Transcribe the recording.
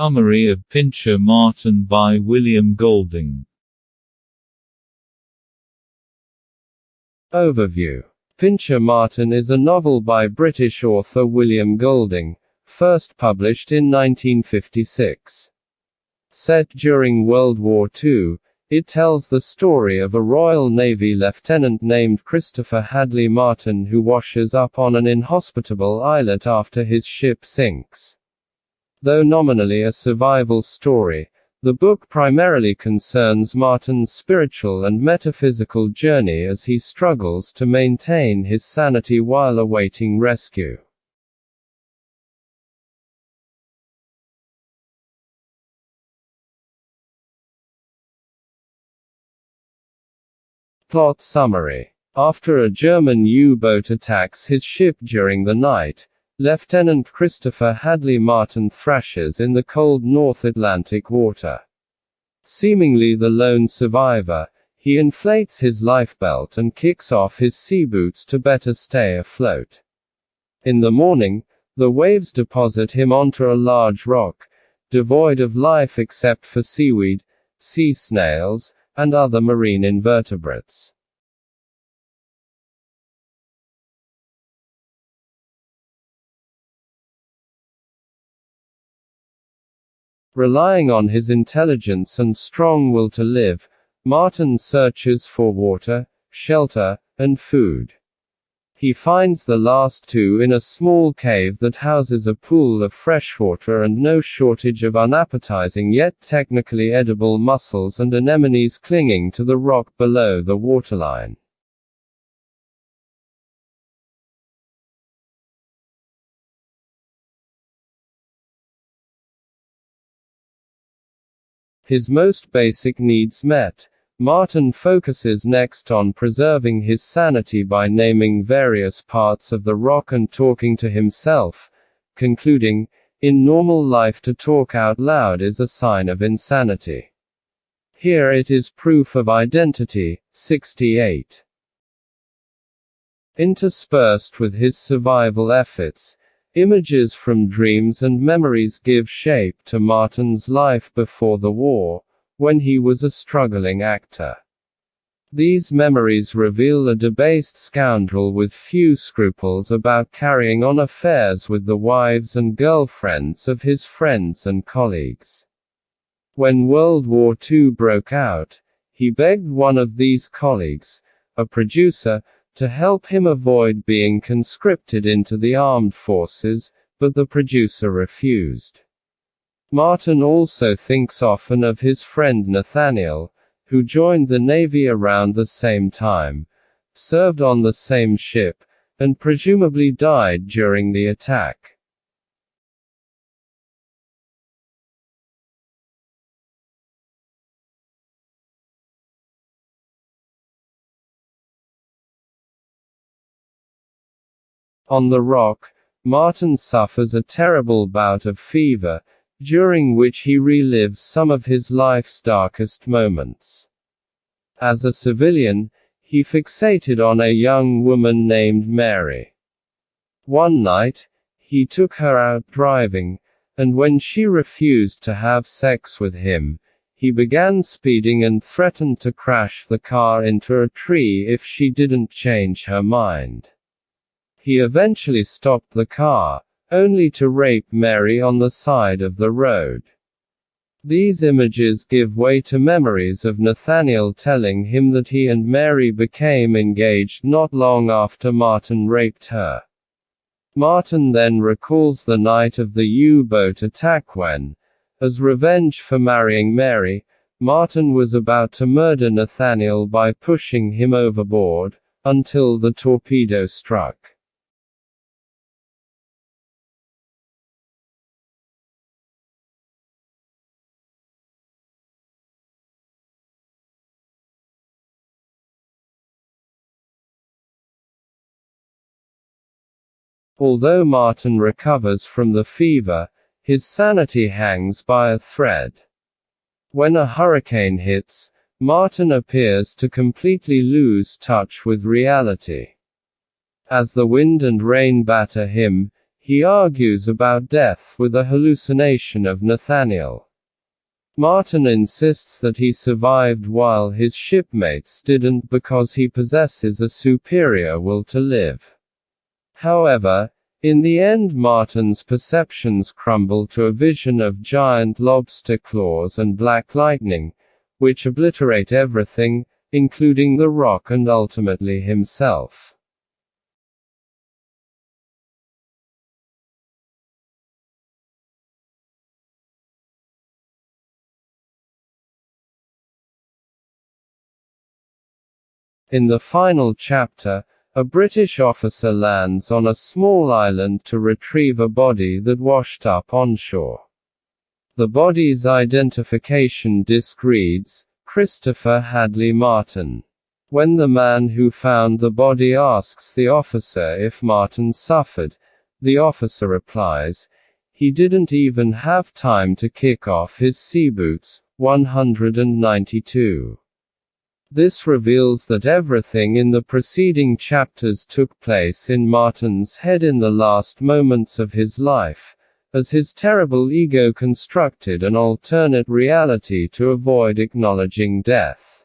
Summary of Pincher Martin by William Golding. Overview. Pincher Martin is a novel by British author William Golding, first published in 1956. Set during World War II, it tells the story of a Royal Navy lieutenant named Christopher Hadley Martin who washes up on an inhospitable islet after his ship sinks. Though nominally a survival story, the book primarily concerns Martin's spiritual and metaphysical journey as he struggles to maintain his sanity while awaiting rescue. Plot summary. After a German U-boat attacks his ship during the night, Lieutenant Christopher Hadley Martin thrashes in the cold North Atlantic water. Seemingly the lone survivor, he inflates his lifebelt and kicks off his sea boots to better stay afloat. In the morning, the waves deposit him onto a large rock, devoid of life except for seaweed, sea snails, and other marine invertebrates. Relying on his intelligence and strong will to live, Martin searches for water, shelter, and food. He finds the last two in a small cave that houses a pool of freshwater and no shortage of unappetizing yet technically edible mussels and anemones clinging to the rock below the waterline. His most basic needs met, Martin focuses next on preserving his sanity by naming various parts of the rock and talking to himself, concluding, "In normal life to talk out loud is a sign of insanity. Here it is proof of identity." 68. Interspersed with his survival efforts, images from dreams and memories give shape to Martin's life before the war, when he was a struggling actor. These memories reveal a debased scoundrel with few scruples about carrying on affairs with the wives and girlfriends of his friends and colleagues. When World War II broke out, he begged one of these colleagues, a producer, to help him avoid being conscripted into the armed forces, but the producer refused. Martin also thinks often of his friend Nathaniel, who joined the Navy around the same time, served on the same ship, and presumably died during the attack. On the rock, Martin suffers a terrible bout of fever, during which he relives some of his life's darkest moments. As a civilian, he fixated on a young woman named Mary. One night, he took her out driving, and when she refused to have sex with him, he began speeding and threatened to crash the car into a tree if she didn't change her mind. He eventually stopped the car, only to rape Mary on the side of the road. These images give way to memories of Nathaniel telling him that he and Mary became engaged not long after Martin raped her. Martin then recalls the night of the U-boat attack when, as revenge for marrying Mary, Martin was about to murder Nathaniel by pushing him overboard, until the torpedo struck. Although Martin recovers from the fever, his sanity hangs by a thread. When a hurricane hits, Martin appears to completely lose touch with reality. As the wind and rain batter him, he argues about death with a hallucination of Nathaniel. Martin insists that he survived while his shipmates didn't because he possesses a superior will to live. However, in the end Martin's perceptions crumble to a vision of giant lobster claws and black lightning, which obliterate everything, including the rock and ultimately himself. In the final chapter, a British officer lands on a small island to retrieve a body that washed up onshore. The body's identification disc reads, Christopher Hadley Martin. When the man who found the body asks the officer if Martin suffered, the officer replies, he didn't even have time to kick off his sea boots. 192. This reveals that everything in the preceding chapters took place in Martin's head in the last moments of his life, as his terrible ego constructed an alternate reality to avoid acknowledging death.